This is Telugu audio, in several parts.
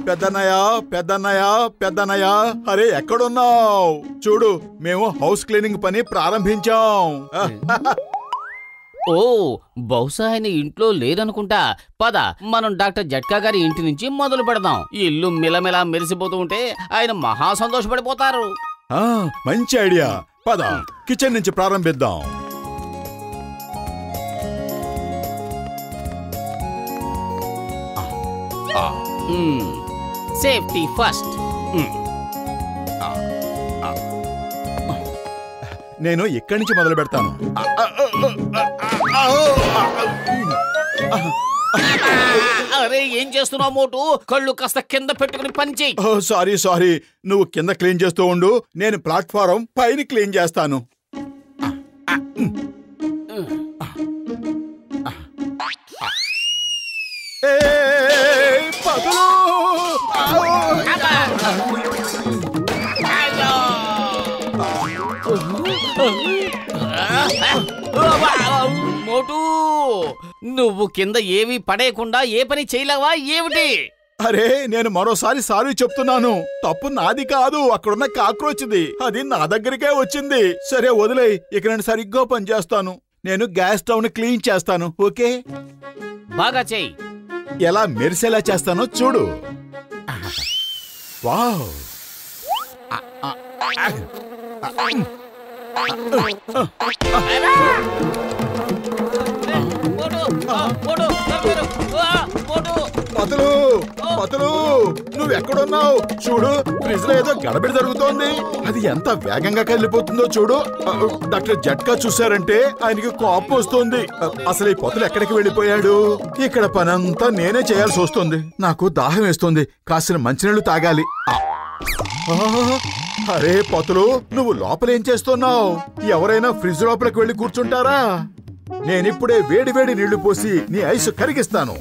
పెద్దన్నయ్య అరే ఎక్కడున్నావు? చూడు మేము హౌస్ క్లీనింగ్ పని ప్రారంభించాం. ఓ బహుశా ఆయన ఇంట్లో లేదనుకుంటా. పద మనం డాక్టర్ జట్కా గారి ఇంటి నుంచి మొదలు పెడదాం. ఇల్లు మిలమిలా మెరిసిపోతూ ఉంటే ఆయన మహా సంతోషపడిపోతారు. మంచి ఐడియా. పద కిచెన్ నుంచి ప్రారంభిద్దాం. Safety first. నేను ఇక్కడి నుంచి మొదలు పెడతాను. అరే ఏం చేస్తున్నావు మోటు? కళ్ళు కాస్త కింద పెట్టుకుని పని చెయ్యి. సారీ నువ్వు కింద క్లీన్ చేస్తూ ఉండు, నేను ప్లాట్ఫారం పైన క్లీన్ చేస్తాను. మోటు నువ్వు కింద ఏమీ పడేయకుండా ఏ పని చేయలేవా ఏమిటి? అరే నేను మరోసారి సారీ చెప్తున్నాను. తప్పు నాది కాదు, అక్కడున్న కాక్రోచ్ది. అది నా దగ్గరికే వచ్చింది. సరే వదిలే, ఇక నేను సరిగ్గా పని చేస్తాను. నేను గ్యాస్ స్టవ్ ని క్లీన్ చేస్తాను. ఓకే బాగా చెయ్యి. ఎలా మెరిసేలా చేస్తానో చూడు. వావ్ పతులు నువ్వెక్కడున్నావు? చూడు ఫ్రిడ్జ్ లో ఏదో గడబిడి జరుగుతోంది. అది ఎంత వేగంగా కదిలిపోతుందో చూడు. డాక్టర్ జట్కా చూశారంటే ఆయనకి కోపం వస్తుంది. అసలు ఈ పతులు ఎక్కడికి వెళ్ళిపోయాడు? ఇక్కడ పనంతా నేనే చేయాల్సి వస్తుంది. నాకు దాహం వేస్తుంది, కాసిన మంచినీళ్లు తాగాలి. అరే పతులు నువ్వు లోపలేం చేస్తున్నావు? ఎవరైనా ఫ్రిడ్జ్ లోపలికి వెళ్ళి కూర్చుంటారా? నేనిప్పుడే వేడి వేడి నీళ్లు పోసి నీ ఐసు కరిగిస్తాను.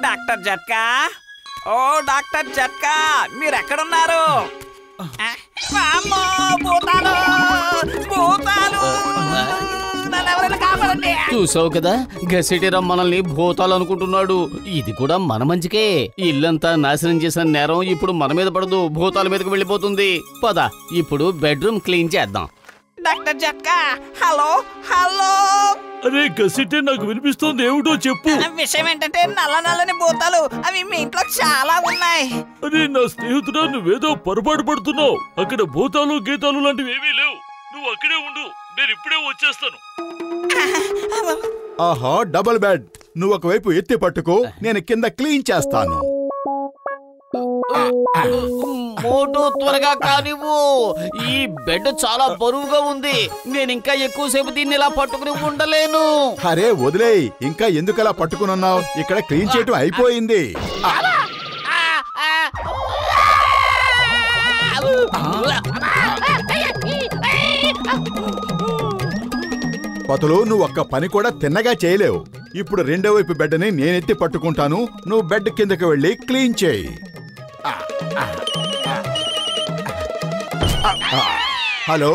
డాక్టర్ జట్కా, ఓ డాక్టర్ జట్కా, మీరెక్కడున్నారు? చూసావు కదా, గసిటిరా మనల్ని భూతాలు అనుకుంటున్నాడు. ఇది కూడా మన మంచికే. ఇల్లంతా నాశనం చేసిన నేరం ఇప్పుడు మన మీద పడదు, భూతాల మీదకి వెళ్ళిపోతుంది. పద ఇప్పుడు బెడ్రూమ్ క్లీన్ చేద్దాం. Doctor Jhatka, hello hello. అరే గసిటే, నాకు వినిపిస్తోంది, ఏమిటో చెప్పు. విషయం ఏంటంటే నల్ల నల్లని భూతాలు అవి మీ ఇంట్లో చాలా ఉన్నాయి. అరే నా స్నేహితుడా, నువ్వేదో పొరపాటు పడుతున్నావు. అక్కడ భూతాలు గీతాలు లాంటివి ఏమీ లేవు. నువ్వు అక్కడే ఉండు, నేను ఇప్పుడే వచ్చేస్తాను. ఆహా డబుల్ బెడ్. నువ్వు ఒకవైపు ఎత్తి పట్టుకో, నేను కింద క్లీన్ చేస్తాను. మోటు త్వరగా కానివ్వు, ఈ బెడ్ చాలా బరువుగా ఉంది. నేను ఇంకా ఎక్కువసేపు దీన్ని ఇలా పట్టుకుని ఉండలేను. అరే వదిలేయ్, ఇంకా ఎందుకలా పట్టుకున్నావు? ఇక్కడ క్లీన్ చేయటం అయిపోయింది. పతులు నువ్వు ఒక్క పని కూడా తిన్నగా చేయలేవు. ఇప్పుడు రెండో వైపు బెడ్ని నేనెత్తి పట్టుకుంటాను, నువ్వు బెడ్ కిందకి వెళ్ళి క్లీన్ చేయి. హలో,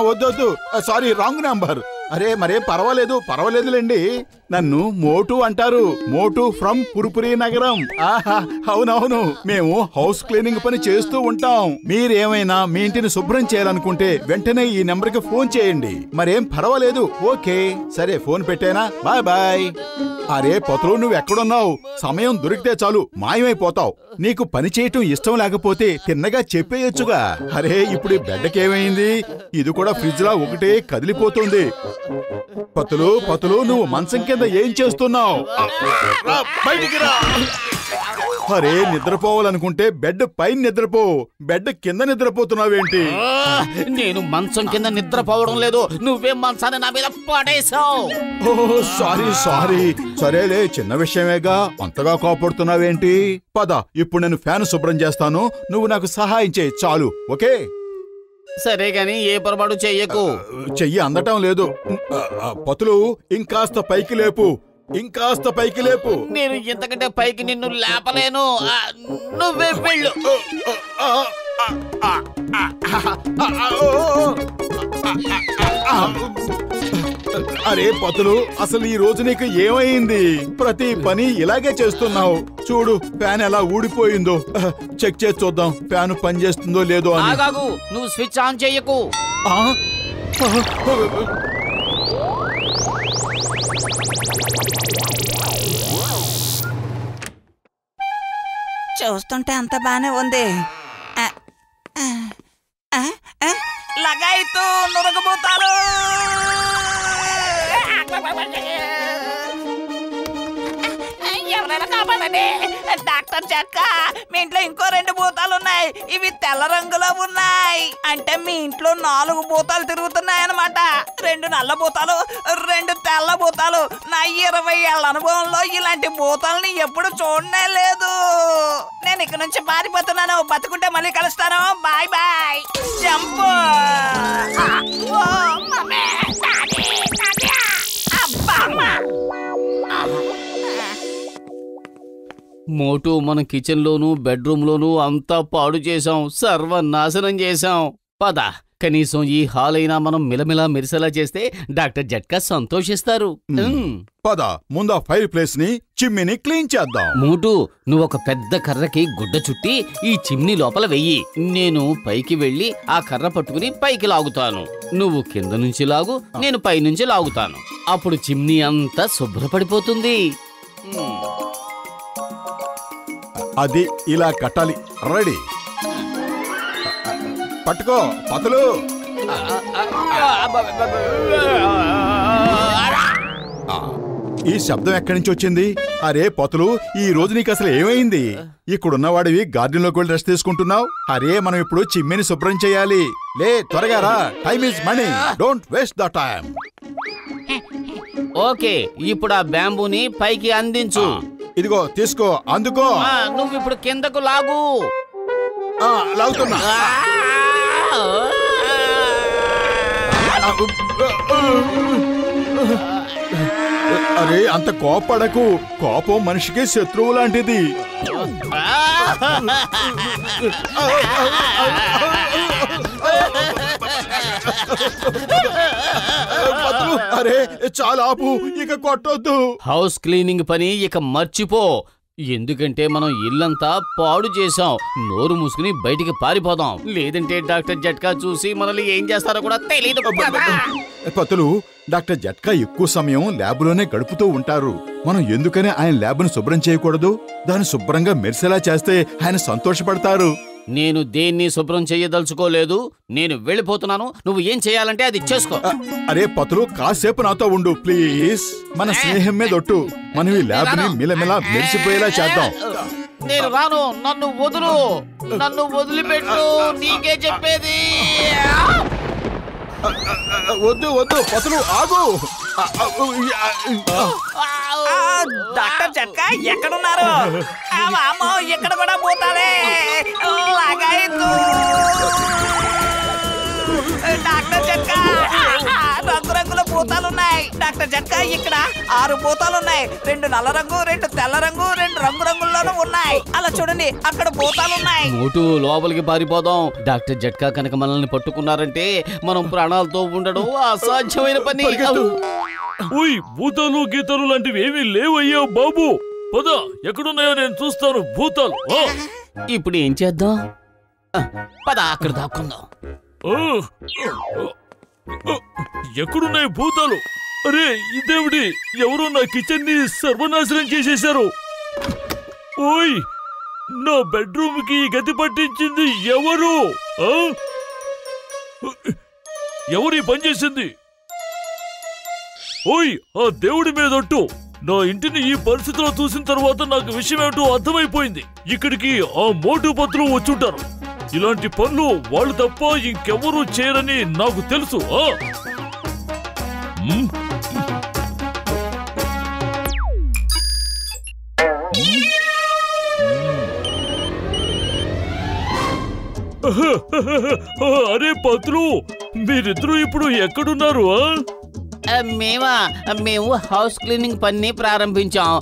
వద్దొద్దు, సారీ రాంగ్ నంబర్. అరే మరేం పర్వాలేదులేండి. నన్ను మోటు అంటారు, మోటు ఫ్రమ్ పురుపురి నగరం. అవునవును, మేము హౌస్ క్లీనింగ్ పని చేస్తూ ఉంటాం. మీరేమైనా మీ ఇంటిని శుభ్రం చేయాలనుకుంటే వెంటనే ఈ నెంబర్ కి ఫోన్ చేయండి. మరేం పర్వాలేదు. ఓకే సరే, ఫోన్ పెట్టేనా? Bye bye. అరే పతులు నువ్వు ఎక్కడున్నావు? సమయం దొరికితే చాలు మాయమైపోతావు. నీకు పని చేయటం ఇష్టం లేకపోతే తిన్నగా చెప్పేయొచ్చుగా. అరే ఇప్పుడు ఈ బెడ్డకేమైంది? ఇది కూడా ఫ్రిడ్జ్ లా ఒకటే కదిలిపోతుంది. పతులు నువ్వు మంచం కింద ఏం చేస్తున్నావు? బయటికి రా. అరే నిద్రపోవాలనుకుంటే బెడ్ పైన నిద్రపో, బెడ్ కింద నిద్రపోతున్నావేంటి? నేను మంచం కింద నిద్రపోవడం లేదు, నువ్వే మంచాన్ని నా మీద పడేసావు. ఓ సారీ. సరేలే, చిన్న విషయమేగా, అంతగా కోపడుతున్నావేంటి? పద ఇప్పుడు నేను ఫ్యాన్ శుభ్రం చేస్తాను, నువ్వు నాకు సహాయం చేయి చాలు. ఓకే సరే గాని ఏ పొరపాటు చెయ్యకు. చెయ్యి అందటం లేదు. పతులు ఇంకాస్త పైకి లేపు. నేను ఇంతకంటే పైకి నిన్ను లేపలేను, నువ్వే వెళ్ళు. అరే పతులు, అసలు ఈ రోజు నీకు ఏమైంది? ప్రతి పని ఇలాగే చేస్తున్నావు. చూడు ఫ్యాన్ ఎలా ఊడిపోయిందో. చెక్ చేసి చూద్దాం ఫ్యాన్ పనిచేస్తుందో లేదో అని. ఆగాగు, నువ్వు స్విచ్ ఆన్ చెయ్యకు. చూస్తుంటే అంత బానే ఉంది. లగాయితూ నురగబోతారు. ఎవరైనా కాపాడండి. డాక్టర్ చెక్క, మీ ఇంట్లో ఇంకో 2 భూతాలు ఉన్నాయి. ఇవి తెల్ల రంగులో ఉన్నాయి. అంటే మీ ఇంట్లో 4 భూతాలు తిరుగుతున్నాయన్నమాట. 2 నల్ల భూతాలు, 2 తెల్ల భూతాలు. నా 20 ఏళ్ల అనుభవంలో ఇలాంటి భూతాలని ఎప్పుడు చూడనే లేదు. నేను ఇక్కడ నుంచి పారిపోతున్నాను. బతుకుంటే మళ్ళీ కలుస్తాను. Bye bye. జంప్. మోటు, మన కిచెన్ లోను బెడ్రూమ్ లోను అంతా పాడు చేశాం, సర్వనాశనం చేశాం. పద, కనీసం ఈ హాల్ అయినా మనం మిలమిలా మెరిసేలా చేస్తే డాక్టర్ జట్కా సంతోషిస్తారు. పద, ముందు ఫైర్ ప్లేస్ ని, చిమ్మిని క్లీన్ చేద్దాం. మోటు, నువ్వు ఒక పెద్ద కర్రకి గుడ్డ చుట్టి ఈ చిమ్నీ లోపల వెయ్యి. నేను పైకి వెళ్లి ఆ కర్ర పట్టుకుని పైకి లాగుతాను. నువ్వు కింద నుంచి లాగు, నేను పై నుంచి లాగుతాను. అప్పుడు చిమ్నీ అంతా శుభ్రపడిపోతుంది. అది ఇలా కట్టాలి. రెడీ. పట్టుకో పతులు. ఈ శబ్దం ఎక్కడి నుంచి వచ్చింది? అరే పతులు, ఈ రోజు నీకు అసలు ఏమైంది? ఇక్కడున్నవాడివి గార్డెన్ లోకి వెళ్ళి రెస్ట్ తీసుకుంటున్నావు. అరే మనం ఇప్పుడు చిమ్మిని శుభ్రం చేయాలి. లే త్వరగా రా. Time is money. Don't waste the time. Okay, ఇప్పుడు ఆ బ్యాంబూని పైకి అందించు. ఇదిగో తీసుకో, అందుకో. నువ్వు ఇప్పుడు కిందకు లాగు. లాగుతున్నా. అరే అంత కోపడకు. కోపం మనిషికి శత్రువు లాంటిది. అరే చాలా ఆపు, ఇక కొట్టొద్దు. హౌస్ క్లీనింగ్ పని ఇక మర్చిపో. ఎందుకంటే మనం ఇల్లంతా పాడు చేసాం. నోరు మూసుకుని బయటికి పారిపోదాం. లేదంటే డాక్టర్ జట్కా చూసి మనల్ని ఏం చేస్తారో కూడా తెలియదు. పతులు, డాక్టర్ జట్కా ఎక్కువ సమయం ల్యాబ్లోనే గడుపుతూ ఉంటారు. మనం ఎందుకని ఆయన ల్యాబ్ను శుభ్రం చేయకూడదు? దాన్ని శుభ్రంగా మెరిసేలా చేస్తే ఆయన సంతోషపడతారు. నేను దేన్ని శుభ్రం చెయ్యదలుచుకోలేదు. నేను వెళ్ళిపోతున్నాను. నువ్వు ఏం చేయాలంటే అది చేసుకో. అరే పతులు, కాసేపు నాతో ఉండు ప్లీజ్. మన స్నేహం మీద ఒట్టు. మనం ఈ ల్యాబ్ ని మిలమిలా మెరిసిపోయేలా చేద్దాం. నేను రాను. నన్ను వదులు. నన్ను వదిలిపెట్టు. నీకే చెప్పేది. వద్దు వద్దు పతులు, ఆగు. డాక్టర్ జట్కా ఎక్కడున్నారు? అమ్మో, ఇక్కడ కూడా పోతారే. డాక్టర్ జట్కా, రంగురంగుల భూతాలున్నాయి. డాక్టర్ జట్కా, ఇక్కడ 6 భూతాలున్నాయి. 2 నల్ల రంగు, 2 తెల్ల రంగు, 2 రంగురంగుల్లోనూ ఉన్నాయి. అలా చూడండి, అక్కడ భూతాలున్నాయి. మోటు, లోపలికి పారిపోదాం. డాక్టర్ జట్కా కనుక మనల్ని పట్టుకున్నారంటే మనం ప్రాణాలతో ఉండడం అసాధ్యమైన పని. ఓయ్, భూతాలు గీతాలు లాంటివి ఏమీ లేవయ్యా బాబు. పద, ఎక్కడున్నాయో నేను చూస్తాను భూతాలు. ఇప్పుడు ఏం చేద్దాం? పద, అక్కడ దాక్కుందాం. ఎక్కడున్నాయి భూతాలు? అరే ఇదేమిటి? ఎవరో నా కిచెన్ ని సర్వనాశనం చేసేశారు. ఓయ్, నా బెడ్రూమ్ కి గతి పట్టించింది ఎవరు? ఎవరు పని చేసింది? ఓయ్, ఆ దేవుడి మీద ఒట్టు. నా ఇంటిని ఈ పరిస్థితిలో చూసిన తర్వాత నాకు విషయం ఏమిటో అర్థమైపోయింది. ఇక్కడికి ఆ మోటు పత్రులు వచ్చుంటారు. ఇలాంటి పనులు వాళ్ళు తప్ప ఇంకెవరూ చేయరని నాకు తెలుసు. అరే పత్రు, మీరిద్దరూ ఇప్పుడు ఎక్కడున్నారు? మేము హౌస్ క్లీనింగ్ పని ప్రారంభించాం.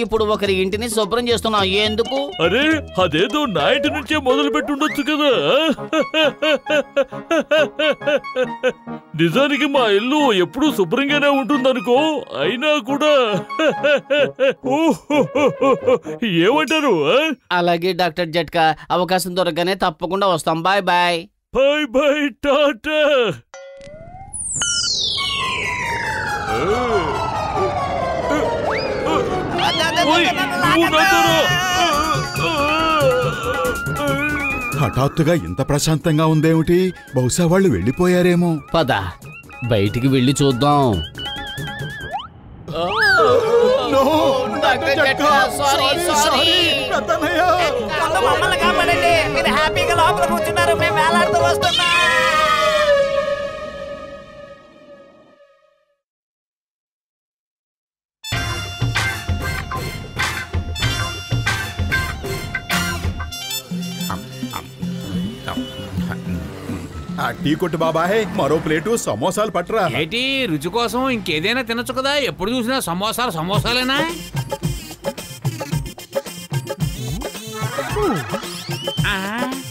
ఇప్పుడు ఒకరి ఇంటిని శుభ్రం చేస్తున్నాం. ఎందుకు? అరే అదేదో నా ఇంటి నుంచే మొదలు పెట్టుండొచ్చు కదా. నిజానికి మా ఇల్లు ఎప్పుడూ శుభ్రంగానే ఉంటుందనుకో. అయినా కూడా ఏమంటారు? అలాగే డాక్టర్ జట్కా, అవకాశం దొరకగానే తప్పకుండా వస్తాం. Bye bye. Bye bye tata. హఠాత్తుగా ఇంత ప్రశాంతంగా ఉందేమిటి? బహుశా వాళ్ళు వెళ్ళిపోయారేమో. పద బయటికి వెళ్ళి చూద్దాం. మమ్మల్ని కాపాడండి. మీరు హ్యాపీగా లోపల కూర్చున్నారు, మేము వేలాడుతూ వస్తున్నా. టీ కొట్టు బాబాయ్, మరో ప్లేటు సమోసాలు పట్టరా. ఏటి రుచి కోసం ఇంకేదైనా తినొచ్చు కదా, ఎప్పుడు చూసినా సమోసాలేనా?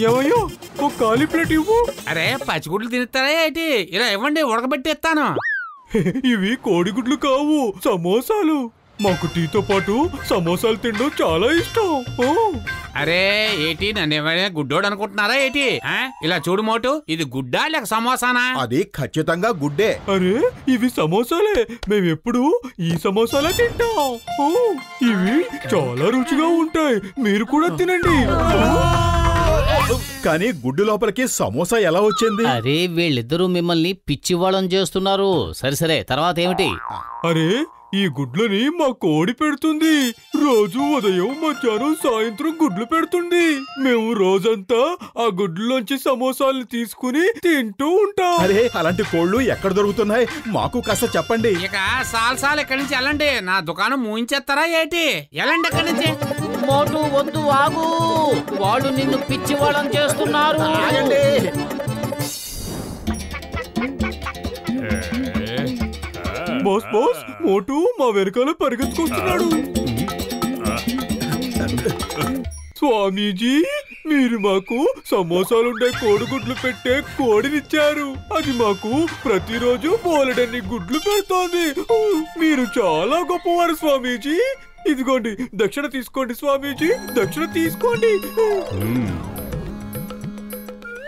ఏమయ్యో ఒక ఖాళీ ప్లేట్ ఇవ్వు. అరే పచ్చిగుడ్లు తినేస్తారా ఏంటి? ఇలా ఇవ్వండి, ఉడకబెట్టి ఇస్తాను. ఇవి కోడిగుడ్లు కావు, సమోసాలు. మాకు టీతో పాటు సమోసాలు తినడం చాలా ఇష్టం. అరే ఏటి నన్ను ఏమైనా గుడ్డోడు అనుకుంటున్నారా ఏంటి? ఇలా చూడు మోటు, ఇది గుడ్డా లేక సమోసానా? అది ఖచ్చితంగా గుడ్డే. అరే ఇవి సమోసాలే, మేమెప్పుడు ఈ సమోసాలే తింటాం. ఇవి చాలా రుచిగా ఉంటాయి, మీరు కూడా తినండి. కానీ గుడ్డు లోపలికి సమోసా ఎలా వచ్చింది? అరే వీళ్ళిద్దరూ మిమ్మల్ని పిచ్చివాళ్ళని చేస్తున్నారు. సరే తర్వాత ఏమిటి? అరే ఈ గుడ్లని మా కోడి పెడుతుంది. రోజు ఉదయం మధ్యాహ్నం సాయంత్రం గుడ్లు పెడుతుంది. మేము రోజంతా ఆ గుడ్లలోంచి సమోసాలు తీసుకుని తింటూ ఉంటాం. అరే అలాంటి కోళ్ళు ఎక్కడ దొరుకుతున్నాయి? మాకు కాస్త చెప్పండి. ఇక సాల్ ఇక్కడి నుంచి వెళ్ళండి. నా దుకాణం మూయించేస్తారా ఏంటి? వెళ్ళండి అక్కడి నుంచి. మోటు వద్దు, ఆగు. వాళ్ళు నిన్ను పిచ్చివాళ్ళని చేస్తున్నారు. బాస్ మోటు మా వెనకాల పరిగెత్తుకొస్తున్నాడు. స్వామీజీ మీరు మాకు సమోసాలుండే కోడిగుడ్లు పెట్టే కోడినిచ్చారు. అది మాకు ప్రతిరోజు బోలెడన్ని గుడ్లు పెడుతోంది. మీరు చాలా గొప్పవారు స్వామీజీ. ఇదిగోండి దక్షిణ తీసుకోండి స్వామీజీ, దక్షిణ తీసుకోండి.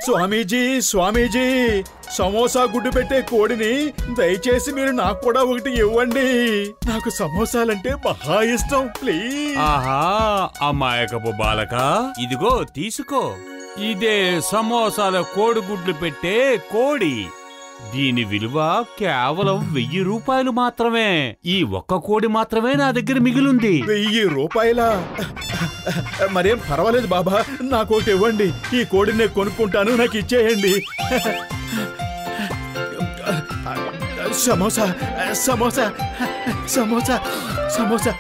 స్వామీజీ సమోసా గుడ్డు పెట్టే కోడిని దయచేసి మీరు నాకు కూడా ఒకటి ఇవ్వండి. నాకు సమోసాలంటే మహా ఇష్టం, ప్లీజ్. ఆహా అమాయకపు బాలక, ఇదిగో తీసుకో. ఇదే సమోసాల కోడిగుడ్లు పెట్టే కోడి. దీని విలువ కేవలం 1000 రూపాయలు మాత్రమే. ఈ ఒక్క కోడి మాత్రమే నా దగ్గర మిగిలింది. 1000 రూపాయలా? మరేం పర్వాలేదు బాబా, నాకు ఒకటి ఇవ్వండి. ఈ కోడిని కొనుక్కుంటాను, నాకు ఇచ్చేయండి. సమోసా సమోసా సమోసా సమోసా.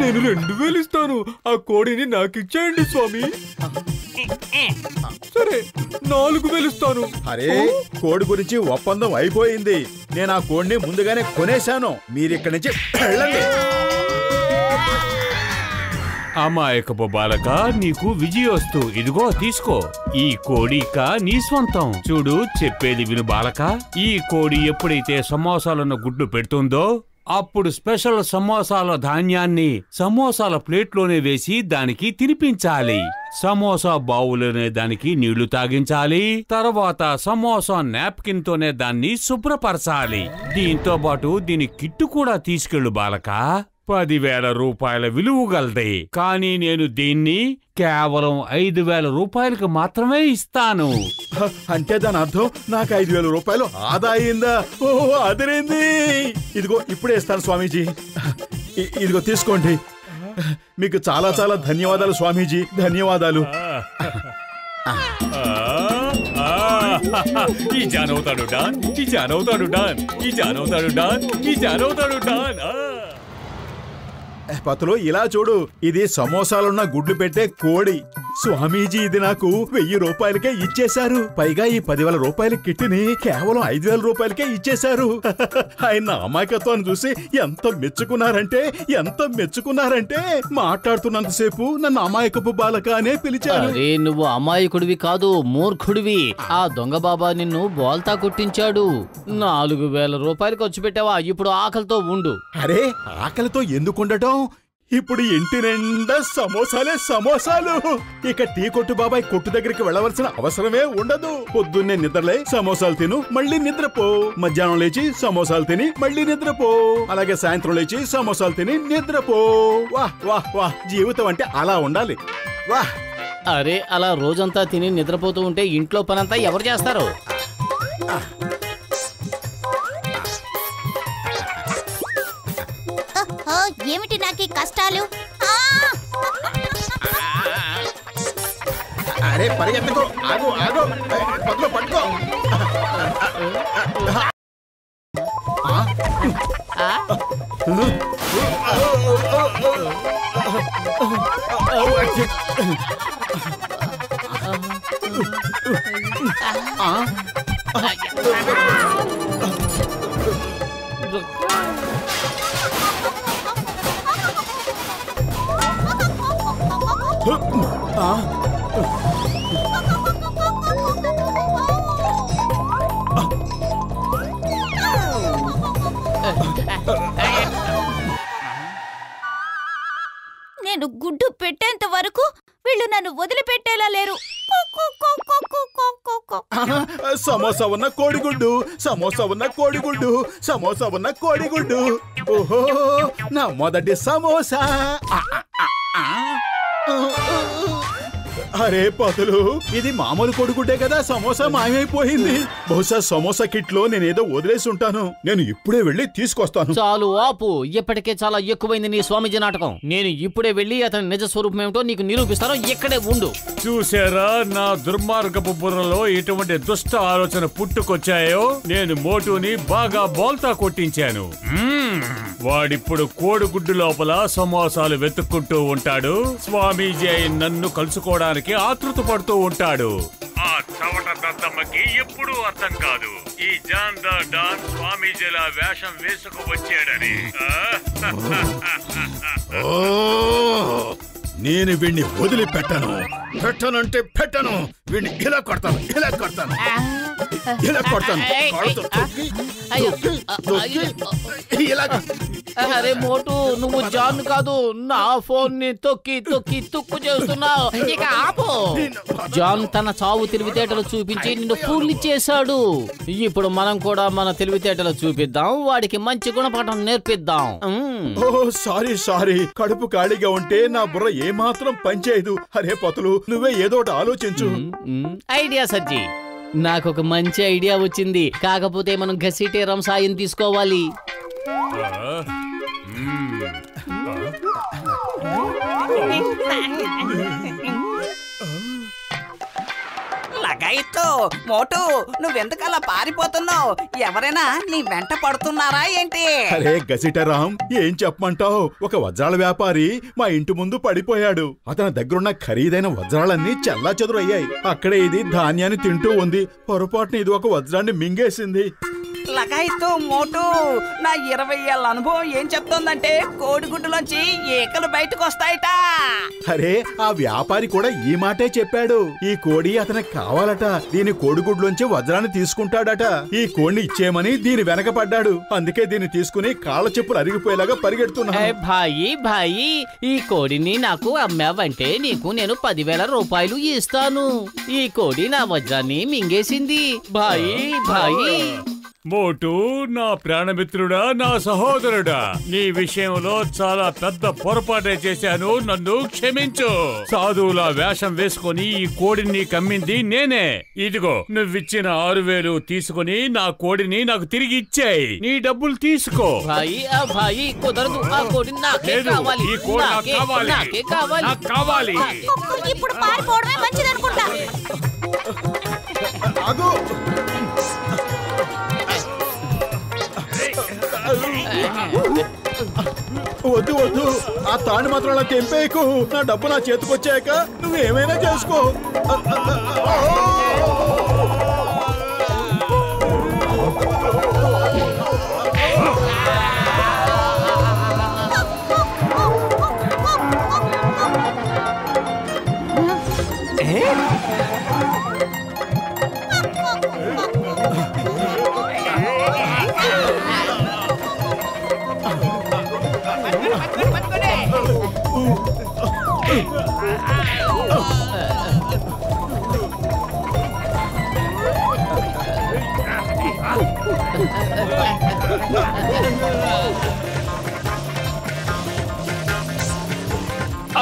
నేను 2000 ఇస్తాను. ఆ కోడిని నాకు ఇచ్చేయండి స్వామి. సరే 4000 ఇస్తాను. అరే కోడి గురించి ఒప్పందం అయిపోయింది. నేను ఆ కోడిని ముందుగానే కొనేశాను. మీరిక్కడి నుంచి వెళ్ళండి. అమాయకపు బాలక, నీకు విజయోస్తు. ఇదిగో తీసుకో. ఈ కోడి ఇక నీ స్వంతం. చూడు చెప్పేది విను బాలక. ఈ కోడి ఎప్పుడైతే సమోసాలను గుడ్లు పెడుతుందో అప్పుడు స్పెషల్ సమోసాల ధాన్యాన్ని సమోసాల ప్లేట్లోనే వేసి దానికి తినిపించాలి. సమోసా బావులోనే దానికి నీళ్లు తాగించాలి. తర్వాత సమోసా నాప్కిన్ తోనే దాన్ని శుభ్రపరచాలి. దీంతో పాటు దీని కిట్టు కూడా తీసుకెళ్ళు బాలక. 10,000 రూపాయల విలువ గలది. కానీ నేను దీన్ని కేవలం 5,000 రూపాయలకు మాత్రమే ఇస్తాను. అంటే దాని అర్థం నాకు 5,000 రూపాయలు ఆదా అయిందా? ఓ అదిరింది. ఇదిగో ఇప్పుడే ఇస్తాను స్వామీజీ. ఇదిగో తీసుకోండి. మీకు చాలా చాలా ధన్యవాదాలు స్వామీజీ, ధన్యవాదాలు. ఈ జానవుతాడు డాన్, ఈ జానవుతాడు డాన్, ఈ జానవుతాడు డాన్, ఈ జానవుతాడు డాన్. పతులు ఇలా చూడు, ఇది సమోసాలున్న గుడ్లు పెట్టే కోడి. స్వామీజీ ఇది నాకు 1000 రూపాయలకే ఇచ్చేశారు. పైగా ఈ 10,000 రూపాయల కిట్టిని కేవలం 5,000 రూపాయలకే ఇచ్చేశారు. ఆయన అమాయకత్వాన్ని చూసి ఎంత మెచ్చుకున్నారంటే మాట్లాడుతున్నంతసేపు నన్ను అమాయకపు బాలక అనే పిలిచారు. అరే నువ్వు అమాయకుడివి కాదు, మూర్ఖుడివి. ఆ దొంగ బాబా నిన్ను బోల్తా కొట్టించాడు. 4,000 రూపాయలు ఖర్చు పెట్టావా? ఇప్పుడు ఆకలితో ఉండు. అరే ఆకలితో ఎందుకుండటం? ఇప్పుడు ఇంటి నిండా సమోసాలు. ఇక టీ కొట్టు బాబాయ్ కొట్టు దగ్గరికి వెళ్ళవలసిన అవసరమే ఉండదు. పొద్దున్నే నిద్రలే సమోసాలు తిను, మళ్ళీ నిద్రపో. మధ్యాహ్నం లేచి సమోసాలు తిని మళ్ళీ నిద్రపో. అలాగే సాయంత్రం లేచి సమోసాలు తిని నిద్రపో. వాహ్ వాహ్ వాహ్, జీవితం అంటే అలా ఉండాలి. వాహ్. అరే అలా రోజంతా తిని నిద్రపోతూ ఉంటే ఇంట్లో పనంతా ఎవరు చేస్తారు? ఏమిటి నాకీ కష్టాలు? అరే పరిగెత్తకో, ఆగు పట్టుకో. నేను గుడ్డు పెట్టేంత వరకు వీళ్ళు నన్ను వదిలిపెట్టేలా లేరు. సమోసా ఉన్న కోడిగుడ్డు. ఓహో నా మొదటి సమోసా. అరే పతులు, ఇది మామూలు కోడిగుడ్డే కదా, సమోసా మాయమైపోయింది. బహుశా సమోసా కిట్ లో నేనేదో వదిలేసి ఉంటాను. నేను ఇప్పుడే వెళ్ళి తీసుకొస్తాను. చాలు ఆపు, ఇప్పటికే చాలా ఎక్కువైంది నీ స్వామీజీ నాటకం. నేను ఇప్పుడే వెళ్ళి అతని నిజ స్వరూపం ఏమిటో నీకు నిరూపిస్తాను. ఇక్కడే ఉండు. చూసారా నా దుర్మార్గపు బుర్రలో ఎటువంటి దుష్ట ఆలోచన పుట్టుకొచ్చాయో? నేను మోటుని బాగా బోల్తా కొట్టించాను. వాడిప్పుడు కోడిగుడ్డు లోపల సమోసాలు వెతుక్కుంటూ ఉంటాడు. స్వామీజీ నన్ను కలుసుకోవడానికి ఆతృత పడుతూ ఉంటాడు. ఆ చవట దద్దమ్మకి ఎప్పుడూ అర్థం కాదు ఈ జాన్ ద డాన్ స్వామీజీలా వేషం వేసుకు వచ్చాడని. నేను వీణ్ణి వదిలిపెట్టను. పెట్టను. వీణ్ణి ఇలా కొడతాను. అరే మోటు, నువ్వు జాన్ కాదు, నా ఫోన్ ని తొక్కి తుక్కు చేస్తున్నావు. ఇక ఆపు. జాన్ తన చావు తెలివితేటలు చూపించి నిన్ను ఫూల్ చేశాడు. ఇప్పుడు మనం కూడా మన తెలివితేటలు చూపిద్దాం, వాడికి మంచి గుణపాఠం నేర్పిద్దాం. ఓ సారీ, కడుపు ఖాళీగా ఉంటే నా బుర్ర ఏమాత్రం పనిచేయదు. అరే పతులు, నువ్వే ఏదో ఒకటి ఆలోచించు. ఐడియా సజ్జి, నాకొక మంచి ఐడియా వచ్చింది. కాకపోతే మనం ఘసీటీరాం సాయం తీసుకోవాలి. లగాయితో మోటు, నువ్వెందుకలా పారిపోతున్నావు? ఎవరైనా నీ వెంట పడుతున్నారా ఏంటి? అరే గసిటరాం, ఏం చెప్పమంటావు? ఒక వజ్రాల వ్యాపారి మా ఇంటి ముందు పడిపోయాడు. అతని దగ్గరున్న ఖరీదైన వజ్రాలన్నీ చెల్లాచెదురయ్యాయి. అక్కడే ఇది ధాన్యాన్ని తింటూ ఉంది. పొరపాటున ఇది ఒక వజ్రాన్ని మింగేసింది. లగాయితో మోటు, నా 20 ఏళ్ళ అనుభవం ఏం చెప్తోందంటే కోడిగుడ్డులోంచి ఈకలు బయటకు వస్తాయట. అరే ఆ వ్యాపారి కూడా ఈ మాటే చెప్పాడు. ఈ కోడి అతనికి కావాలట. దీని కోడిగుడ్లోంచి వజ్రాన్ని తీసుకుంటాడట. ఈ కోడిని ఇచ్చేయమని దీని వెనకపడ్డాడు. అందుకే దీన్ని తీసుకుని కాళ్ళ చెప్పులు అరిగిపోయేలాగా పరిగెడుతున్నా. భాయి, ఈ కోడిని నాకు అమ్మావంటే నీకు నేను 10,000 రూపాయలు ఇస్తాను. ఈ కోడి నా వజ్రాన్ని మింగేసింది. భాయి. మోటు, నా ప్రాణమిత్రుడా, నా సహోదరుడా, నీ విషయంలో చాలా పెద్ద పొరపాటే చేశాను. నన్ను క్షమించు. సాధువులా వేషం వేసుకుని ఈ కోడిని కమ్మింది నేనే. ఇదిగో నువ్విచ్చిన 6,000 తీసుకుని నా కోడిని నాకు తిరిగి ఇచ్చేయి. నీ డబ్బులు తీసుకో. భాయి కుదరదు. ఆ కోడి నాకే కావాలి. ఈ కోడి నాకు కావాలి. ఇప్పుడు పారిపోవడమే మంచిదనుకుంటా. వద్దు వద్దు, ఆ తాడు మాత్రం అలా తెంపేయకు. నా డబ్బు నా చేతికొచ్చాక నువ్వేమైనా చేసుకో.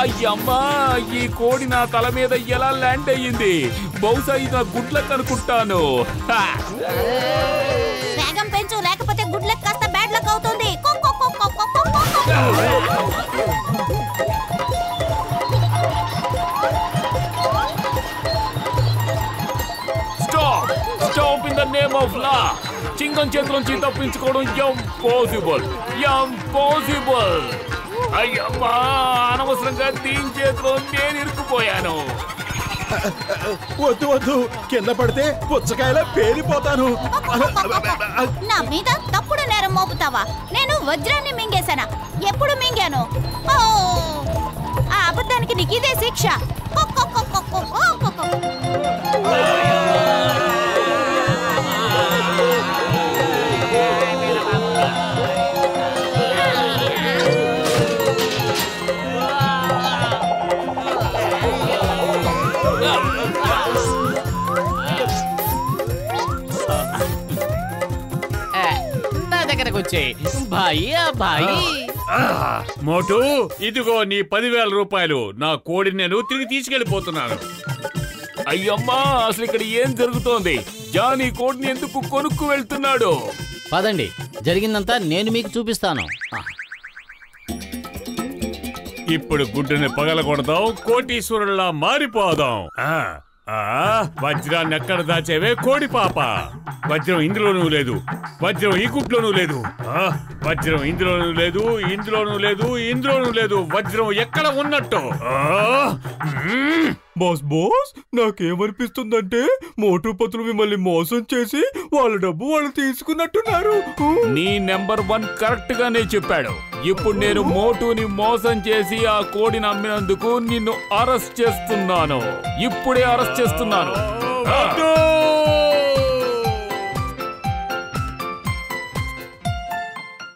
అయ్యమ్మా, ఈ కోడి నా తల మీద ఎలా ల్యాండ్ అయ్యింది? బహుశా ఇది నా గుడ్లకు అనుకుంటాను. వేగం పెంచు, లేకపోతే గుడ్ లక్ కాస్త బ్యాడ్ లక్ అవుతుంది. Stop stop in the name of law. చింగం చేతులోంచి తప్పించుకోవడం ఇంపాసిబుల్, ఇంపాసిబుల్. అయ్యమ్మా, అనవసరంగా దీని చేతిలో నేను ఇరుక్కుపోయాను. వద్దు వద్దు, కింద పడితే పుచ్చకాయలా పేలిపోతాను. నా మీద తప్పుడు నేరం మోపుతావా? నేను వజ్రాన్ని మింగేశానా? ఎప్పుడు మింగాను? ఓ, ఆ అబద్ధానికి నీకు ఇదే శిక్ష. నా దగ్గరకు వచ్చే భాయి, ఆ భాయి. మోటు, ఇదిగో నీ 10,000 రూపాయలు. నా కోడిని నేను తిరిగి తీసుకెళ్లిపోతున్నాను. అయ్యమ్మా, అసలు ఇక్కడ ఏం జరుగుతోంది? జానీ కోడిని ఎందుకు కొనుక్కు వెళ్తున్నాడు? పదండి, జరిగిందంతా నేను మీకు చూపిస్తాను. ఇప్పుడు గుడ్డుని పగలగొడదాం, కోటీశ్వరుల్లా మారిపోదాం. వజ్రాన్ని ఎక్కడ దాచేవే కోడి పాప? వజ్రం ఇందులోనూ లేదు, వజ్రం ఈ గుడ్లోనూ లేదు. వజ్రం ఇందులోనూ లేదు, ఇందులోనూ లేదు, ఇందులోనూ లేదు. వజ్రం ఎక్కడ ఉన్నట్టు? బాస్ బాస్, నాకేమనిపిస్తుందంటే మోటు పతులు మిమ్మల్ని మోసం చేసి వాళ్ళ డబ్బు వాళ్ళు తీసుకున్నట్టున్నారు. నీ నెంబర్ 1 కరెక్ట్ గానే చెప్పాడు. ఇప్పుడు నేను మోటుని మోసం చేసి ఆ కోడిని అమ్మినందుకు నిన్ను అరెస్ట్ చేస్తున్నాను. ఇప్పుడే అరెస్ట్ చేస్తున్నాను.